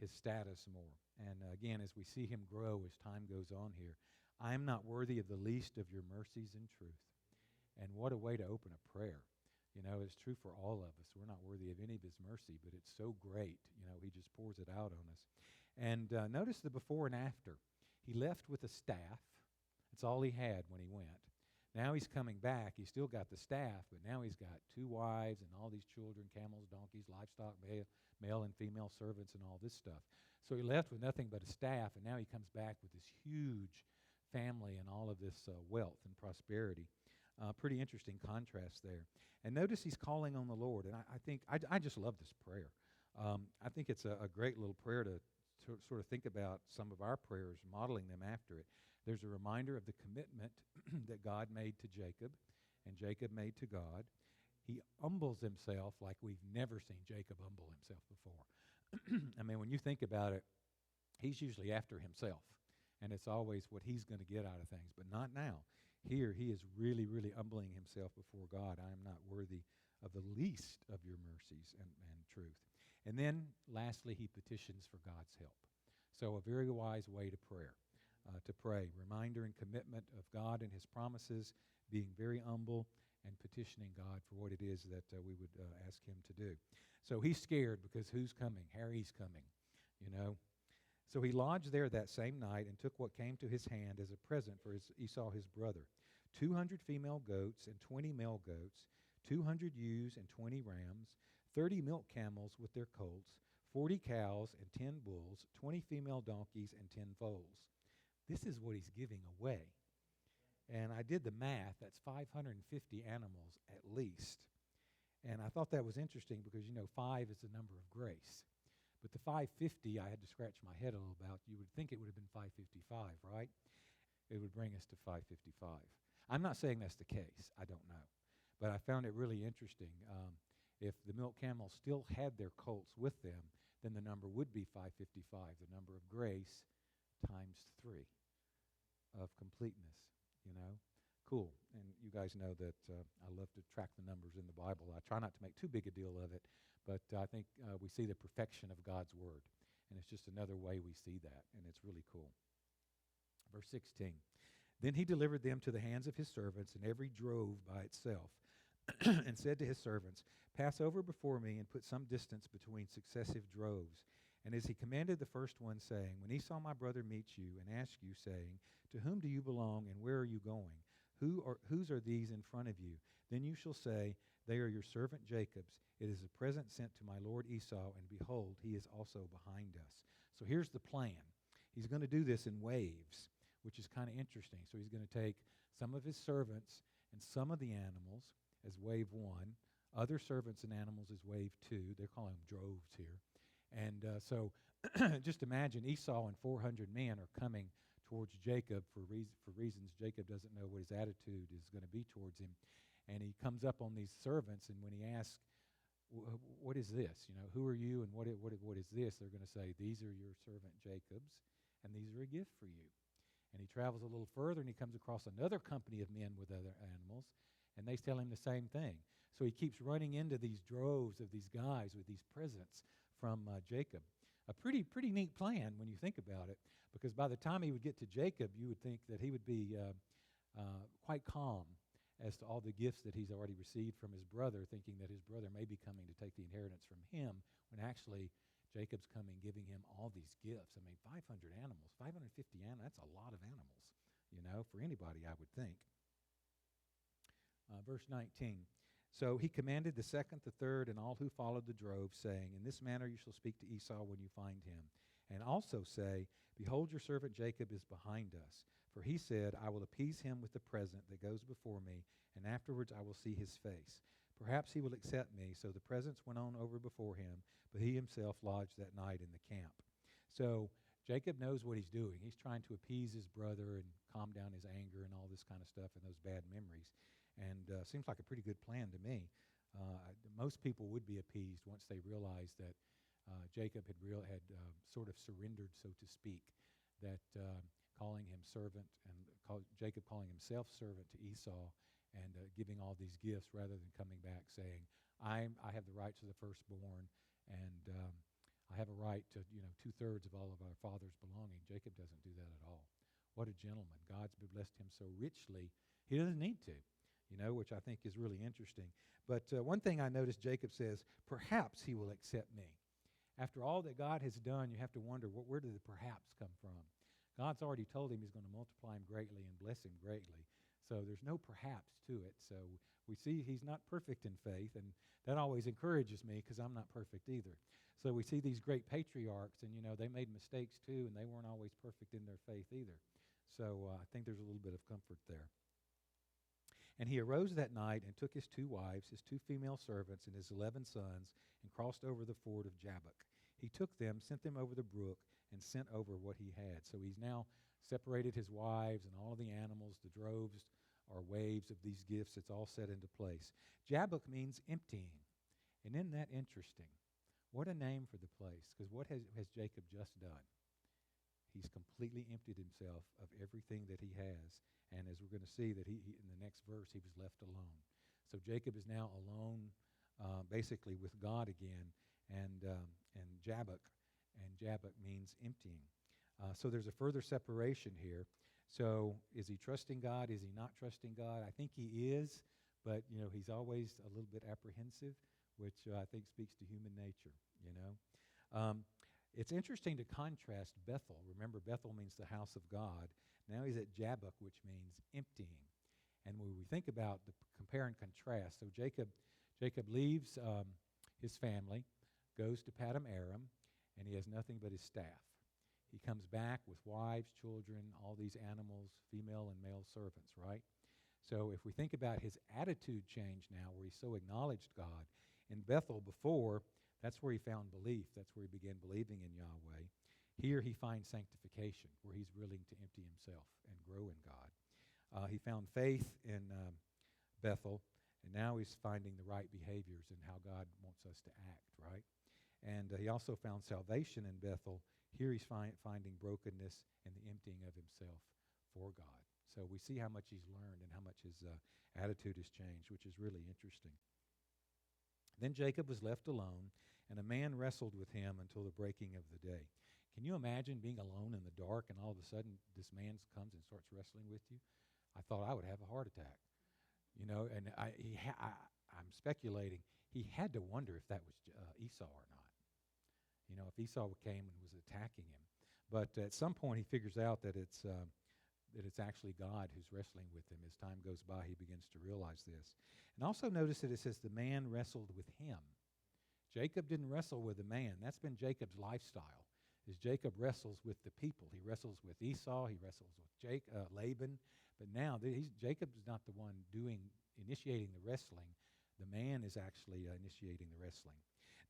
his status more. And again, as we see him grow as time goes on here, I am not worthy of the least of your mercies and truth. And what a way to open a prayer. It's true for all of us. We're not worthy of any of his mercy, but it's so great. He just pours it out on us. And notice the before and after. He left with a staff. That's all he had when he went. Now he's coming back. He's still got the staff, but now he's got 2 wives and all these children, camels, donkeys, livestock, male and female servants, and all this stuff. So he left with nothing but a staff, and now he comes back with this huge family and all of this wealth and prosperity. Pretty interesting contrast there. And notice he's calling on the Lord, and I think I just love this prayer. I think it's a great little prayer to sort of think about some of our prayers, modeling them after it. There's a reminder of the commitment that God made to Jacob and Jacob made to God. He humbles himself like we've never seen Jacob humble himself before. I mean, when you think about it, he's usually after himself, and it's always what he's going to get out of things, but not now. Here, he is really, really humbling himself before God. I am not worthy of the least of your mercies and truth. And then, lastly, he petitions for God's help. So a very wise way to pray. Reminder and commitment of God and his promises, being very humble, and petitioning God for what it is that we would ask him to do. So he's scared because who's coming? Harry's coming, So he lodged there that same night and took what came to his hand as a present for Esau his brother, 200 female goats and 20 male goats, 200 ewes and 20 rams, 30 milk camels with their colts, 40 cows and 10 bulls, 20 female donkeys and 10 foals. This is what he's giving away. And I did the math. That's 550 animals at least. And I thought that was interesting because, 5 is the number of grace. But the 550, I had to scratch my head a little about. You would think it would have been 555, right? It would bring us to 555. I'm not saying that's the case. I don't know. But I found it really interesting. If the milk camels still had their colts with them, then the number would be 555, the number of grace times 3 of completeness, you know. Cool. And you guys know that I love to track the numbers in the Bible. I try not to make too big a deal of it, but I think we see the perfection of God's Word. And it's just another way we see that, and it's really cool. Verse 16. Then he delivered them to the hands of his servants, and every drove by itself, and said to his servants, Pass over before me, and put some distance between successive droves. And as he commanded the first one, saying, When Esau my brother meets you, and asks you, saying, To whom do you belong, and where are you going? Whose are these in front of you? Then you shall say, They are your servant Jacob's. It is a present sent to my lord Esau, and behold, he is also behind us. So here's the plan. He's going to do this in waves, which is kind of interesting. So he's going to take some of his servants and some of the animals as wave 1, other servants and animals as wave 2. They're calling them droves here. And so just imagine Esau and 400 men are coming towards Jacob for reasons Jacob doesn't know what his attitude is going to be towards him. And he comes up on these servants, and when he asks, what is this? You know, who are you, and what is this? They're going to say, these are your servant Jacob's, and these are a gift for you. And he travels a little further, and he comes across another company of men with other animals, and they tell him the same thing. So he keeps running into these droves of these guys with these presents from Jacob. A pretty neat plan when you think about it, because by the time he would get to Jacob, you would think that he would be quite calm as to all the gifts that he's already received from his brother, thinking that his brother may be coming to take the inheritance from him, when actually Jacob's coming giving him all these gifts. I mean, 500 animals, 550 animals, that's a lot of animals, you know, for anybody, I would think. Verse 19. So he commanded the second, the third, and all who followed the drove, saying, In this manner you shall speak to Esau when you find him. And also say, Behold, your servant Jacob is behind us. For he said, I will appease him with the present that goes before me, and afterwards I will see his face. Perhaps he will accept me. So the presents went on over before him, but he himself lodged that night in the camp. So Jacob knows what he's doing. He's trying to appease his brother and calm down his anger and all this kind of stuff and those bad memories. And seems like a pretty good plan to me. Most people would be appeased once they realized that Jacob had sort of surrendered, so to speak, that calling him servant and Jacob calling himself servant to Esau and giving all these gifts rather than coming back saying, I have the rights of the firstborn and I have a right to 2/3 of all of our father's belonging. Jacob doesn't do that at all. What a gentleman. God's blessed him so richly. He doesn't need to, which I think is really interesting. But one thing I noticed, Jacob says, perhaps he will accept me. After all that God has done, you have to wonder, where did the perhaps come from? God's already told him he's going to multiply him greatly and bless him greatly. So there's no perhaps to it. So we see he's not perfect in faith, and that always encourages me because I'm not perfect either. So we see these great patriarchs, and they made mistakes too, and they weren't always perfect in their faith either. So I think there's a little bit of comfort there. And he arose that night and took his 2 wives, his 2 female servants, and his 11 sons, and crossed over the ford of Jabbok. He took them, sent them over the brook, and sent over what he had. So he's now separated his wives and all of the animals, the droves or waves of these gifts. It's all set into place. Jabbok means emptying. And isn't that interesting? What a name for the place, because what has Jacob just done? He's completely emptied himself of everything that he has. And as we're going to see that he in the next verse, he was left alone. So Jacob is now alone basically with God again, and Jabbok means emptying. So there's a further separation here. So is he trusting God? Is he not trusting God? I think he is, but he's always a little bit apprehensive, which I think speaks to human nature. It's interesting to contrast Bethel. Remember, Bethel means the house of God. Now he's at Jabbok, which means emptying. And when we think about the compare and contrast, so Jacob leaves his family, goes to Paddan Aram, and he has nothing but his staff. He comes back with wives, children, all these animals, female and male servants, right? So if we think about his attitude change now, where he so acknowledged God, in Bethel before, that's where he found belief. That's where he began believing in Yahweh. Here he finds sanctification, where he's willing to empty himself and grow in God. He found faith in Bethel, And now he's finding the right behaviors and how God wants us to act, right? And he also found salvation in Bethel. Here he's finding brokenness and the emptying of himself for God. So we see how much he's learned and how much his attitude has changed, which is really interesting. Then Jacob was left alone, and a man wrestled with him until the breaking of the day. Can you imagine being alone in the dark and all of a sudden this man comes and starts wrestling with you? I thought I would have a heart attack. You know, and I'm speculating. He had to wonder if that was Esau or not. You know, if Esau came and was attacking him. But at some point he figures out that it's actually God who's wrestling with him. As time goes by, he begins to realize this. And also notice that it says the man wrestled with him. Jacob didn't wrestle with the man. That's been Jacob's lifestyle, is Jacob wrestles with the people. He wrestles with Esau. He wrestles with Laban. But now Jacob's not the one initiating the wrestling. The man is actually initiating the wrestling.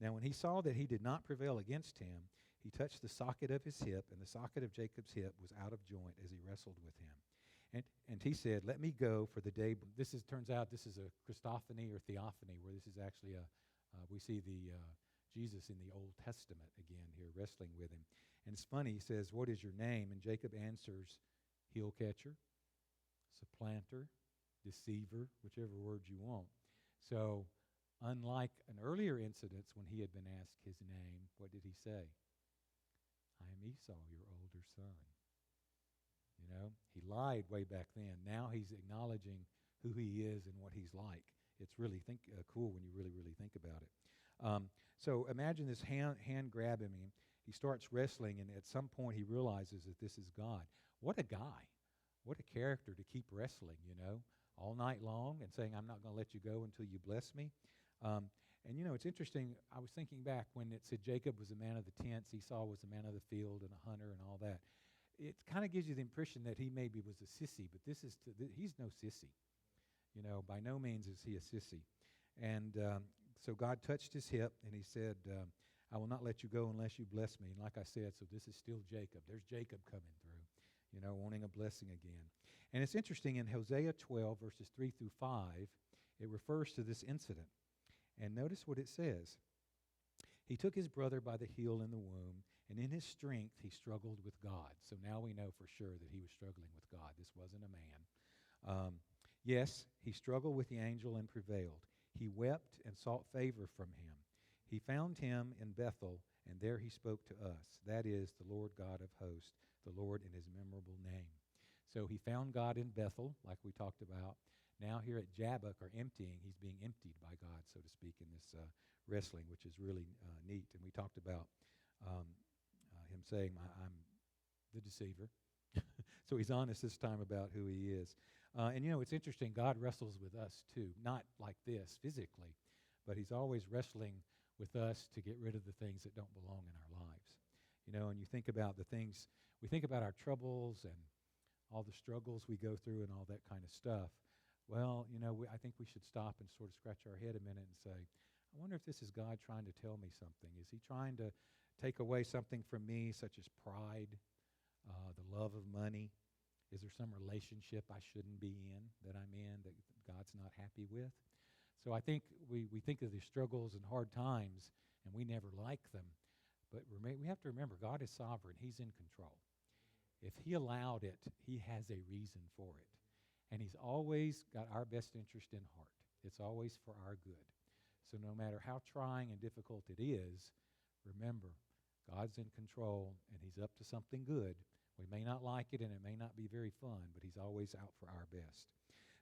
Now when he saw that he did not prevail against him, he touched the socket of his hip, and the socket of Jacob's hip was out of joint as he wrestled with him. And he said, "Let me go, for the day." Turns out this is a Christophany or theophany, where this is actually we see Jesus in the Old Testament again here wrestling with him. And it's funny, he says, "What is your name?" And Jacob answers, "Heel catcher, supplanter, deceiver," whichever word you want. So unlike an earlier incident when he had been asked his name, what did he say? "I am Esau, your older son." You know, he lied way back then. Now he's acknowledging who he is and what he's like. It's really cool when you really think about it. So imagine this hand grabbing him. He starts wrestling, and at some point he realizes that this is God. What a guy. What a character to keep wrestling, you know, all night long and saying, "I'm not going to let you go until you bless me." And, you know, it's interesting. I was thinking back when it said Jacob was a man of the tents, Esau was a man of the field and a hunter and all that. It kind of gives you the impression that he maybe was a sissy, but he's no sissy. You know, by no means is he a sissy. And so God touched his hip, and he said, "I will not let you go unless you bless me." And like I said, so this is still Jacob. There's Jacob coming through, you know, wanting a blessing again. And it's interesting, in Hosea 12, verses 3 through 5, it refers to this incident. And notice what it says. "He took his brother by the heel in the womb, and in his strength he struggled with God." So now we know for sure that he was struggling with God. This wasn't a man. "Yes, he struggled with the angel and prevailed. He wept and sought favor from him. He found him in Bethel, and there he spoke to us. That is the Lord God of hosts, the Lord in his memorable name." So he found God in Bethel, like we talked about. Now here at Jabbok, or emptying, he's being emptied by God, so to speak, in this wrestling, which is really neat. And we talked about him saying, "I'm the deceiver." So he's honest this time about who he is. And, you know, it's interesting. God wrestles with us, too. Not like this physically, but he's always wrestling with us to get rid of the things that don't belong in our lives. You know, and you think about the things, we think about our troubles and all the struggles we go through and all that kind of stuff. Well, you know, I think we should stop and sort of scratch our head a minute and say, I wonder if this is God trying to tell me something. Is he trying to take away something from me, such as pride, the love of money? Is there some relationship I shouldn't be in, that I'm in, that God's not happy with? So I think we think of these struggles and hard times, and we never like them. But we have to remember, God is sovereign. He's in control. If he allowed it, he has a reason for it. And he's always got our best interest in heart. It's always for our good. So no matter how trying and difficult it is, remember, God's in control, and he's up to something good. We may not like it, and it may not be very fun, but he's always out for our best.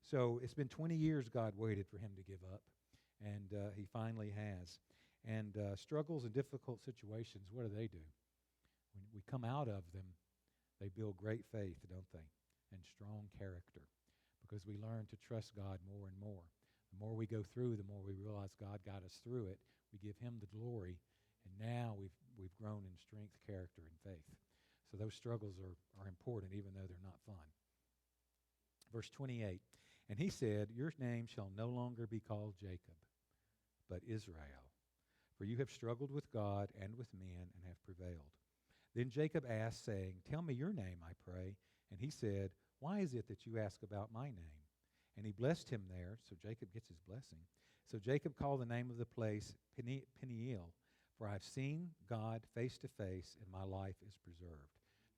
So it's been 20 years God waited for him to give up, and he finally has. And struggles and difficult situations, what do? When we come out of them, they build great faith, don't they, and strong character, because we learn to trust God more and more. The more we go through, the more we realize God got us through it. We give him the glory, and now we've grown in strength, character, and faith. So those struggles are important, even though they're not fun. Verse 28, "And he said, Your name shall no longer be called Jacob, but Israel. For you have struggled with God and with men and have prevailed." Then Jacob asked, saying, "Tell me your name, I pray." And he said, "Why is it that you ask about my name?" and he blessed him there. So Jacob gets his blessing. So Jacob called the name of the place Peniel, for I've seen God face to face, and my life is preserved.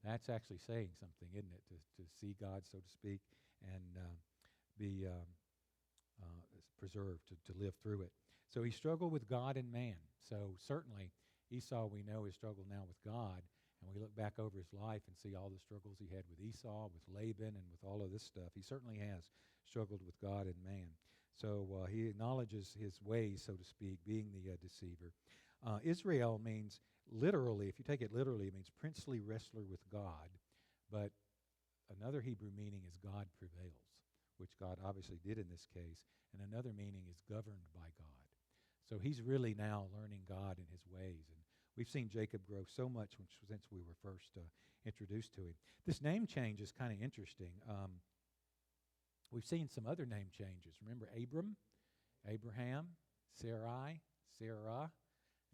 That's actually saying something, isn't it? To see God, so to speak, and be preserved, to live through it. So he struggled with God and man. So certainly Esau, we know, has struggled now with God, and we look back over his life and see all the struggles he had with Esau, with Laban, and with all of this stuff. He certainly has struggled with God and man. So he acknowledges his ways, so to speak, being the deceiver. Israel means literally, if you take it literally, it means princely wrestler with God. But another Hebrew meaning is God prevails, which God obviously did in this case. And another meaning is governed by God. So he's really now learning God and his ways. And we've seen Jacob grow so much since we were first introduced to him. This name change is kind of interesting. We've seen some other name changes. Remember Abram, Abraham, Sarai, Sarah.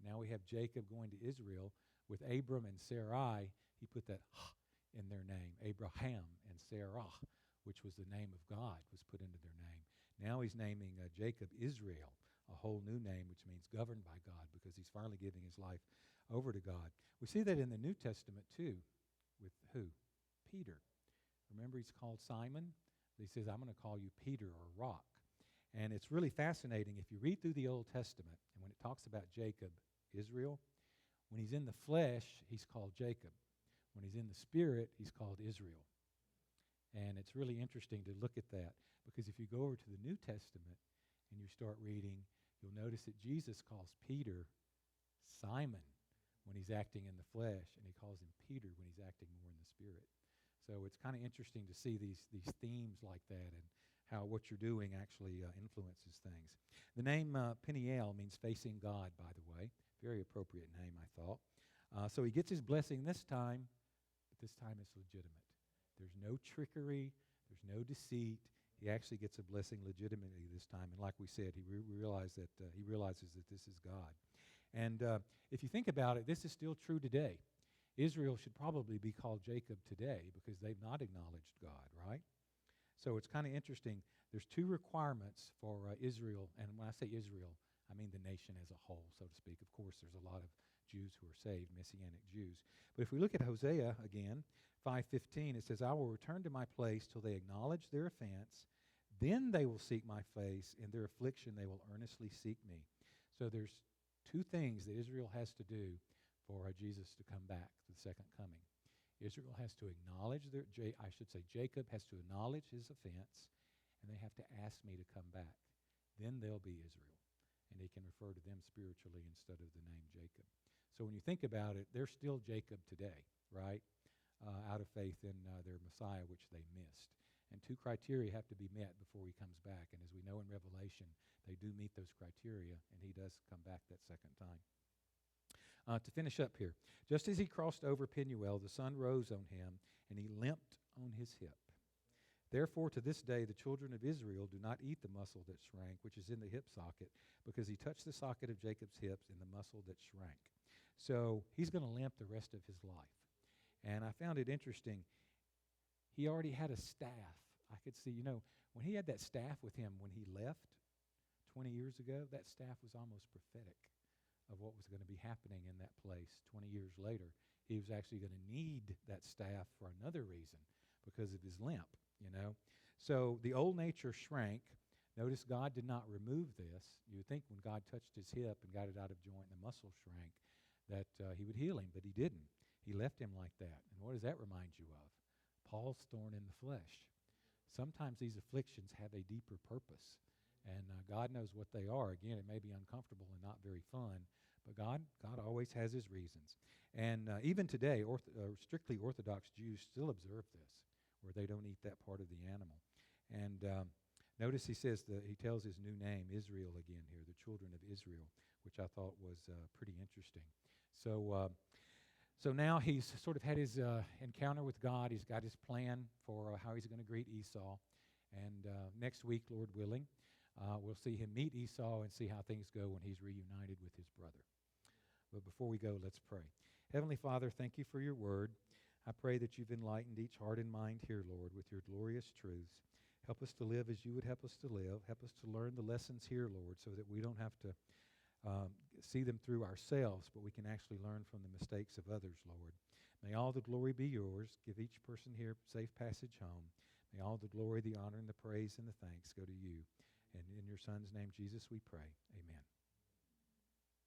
Now we have Jacob going to Israel. With Abram and Sarai, he put that in their name. Abraham and Sarah, which was the name of God, was put into their name. Now he's naming Jacob Israel, a whole new name, which means governed by God, because he's finally giving his life over to God. We see that in the New Testament too, with who? Peter. Remember, he's called Simon. He says, I'm going to call you Peter, or Rock. And it's really fascinating. If you read through the Old Testament, and when it talks about Jacob, Israel, when he's in the flesh, he's called Jacob. When he's in the spirit, he's called Israel. And it's really interesting to look at that, because if you go over to the New Testament and you start reading, you'll notice that Jesus calls Peter Simon when he's acting in the flesh, and he calls him Peter when he's acting more in the spirit. So it's kind of interesting to see these themes like that, and how what you're doing actually influences things. The name Peniel means facing God, by the way. Very appropriate name, I thought. So he gets his blessing this time, but this time it's legitimate. There's no trickery. There's no deceit. He actually gets a blessing legitimately this time. And like we said, he realizes that this is God. And if you think about it, this is still true today. Israel should probably be called Jacob today, because they've not acknowledged God, right? So it's kind of interesting. There's two requirements for Israel, and when I say Israel, I mean the nation as a whole, so to speak. Of course, there's a lot of Jews who are saved, Messianic Jews. But if we look at Hosea again, 5:15, it says, I will return to my place till they acknowledge their offense. Then they will seek my face. In their affliction they will earnestly seek me. So there's two things that Israel has to do for Jesus to come back, the second coming. Israel has to acknowledge Jacob has to acknowledge his offense, and they have to ask me to come back. Then they'll be Israel, and he can refer to them spiritually instead of the name Jacob. So when you think about it, they're still Jacob today, right? Out of faith in their Messiah, which they missed. And two criteria have to be met before he comes back. And as we know in Revelation, they do meet those criteria, and he does come back that second time. To finish up here, just as he crossed over Penuel, the sun rose on him, and he limped on his hip. Therefore, to this day, the children of Israel do not eat the muscle that shrank, which is in the hip socket, because he touched the socket of Jacob's hips and the muscle that shrank. So he's going to limp the rest of his life. And I found it interesting. He already had a staff. I could see, when he had that staff with him when he left 20 years ago, that staff was almost prophetic of what was going to be happening in that place 20 years later. He was actually going to need that staff for another reason, because of his limp, So the old nature shrank. Notice God did not remove this. You would think when God touched his hip and got it out of joint and the muscle shrank that he would heal him, but he didn't. He left him like that. And what does that remind you of? Paul's thorn in the flesh. Sometimes these afflictions have a deeper purpose, and God knows what they are. Again, it may be uncomfortable and not very fun, but God always has his reasons. And even today, strictly Orthodox Jews still observe this, where they don't eat that part of the animal. And notice he tells his new name, Israel, again here, the children of Israel, which I thought was pretty interesting. So now he's sort of had his encounter with God. He's got his plan for how he's going to greet Esau. And next week, Lord willing, we'll see him meet Esau and see how things go when he's reunited with his brother. But before we go, let's pray. Heavenly Father, thank you for your word. I pray that you've enlightened each heart and mind here, Lord, with your glorious truths. Help us to live as you would help us to live. Help us to learn the lessons here, Lord, so that we don't have to see them through ourselves, but we can actually learn from the mistakes of others, Lord. May all the glory be yours. Give each person here safe passage home. May all the glory, the honor, and the praise and the thanks go to you. And in your Son's name, Jesus, we pray. Amen.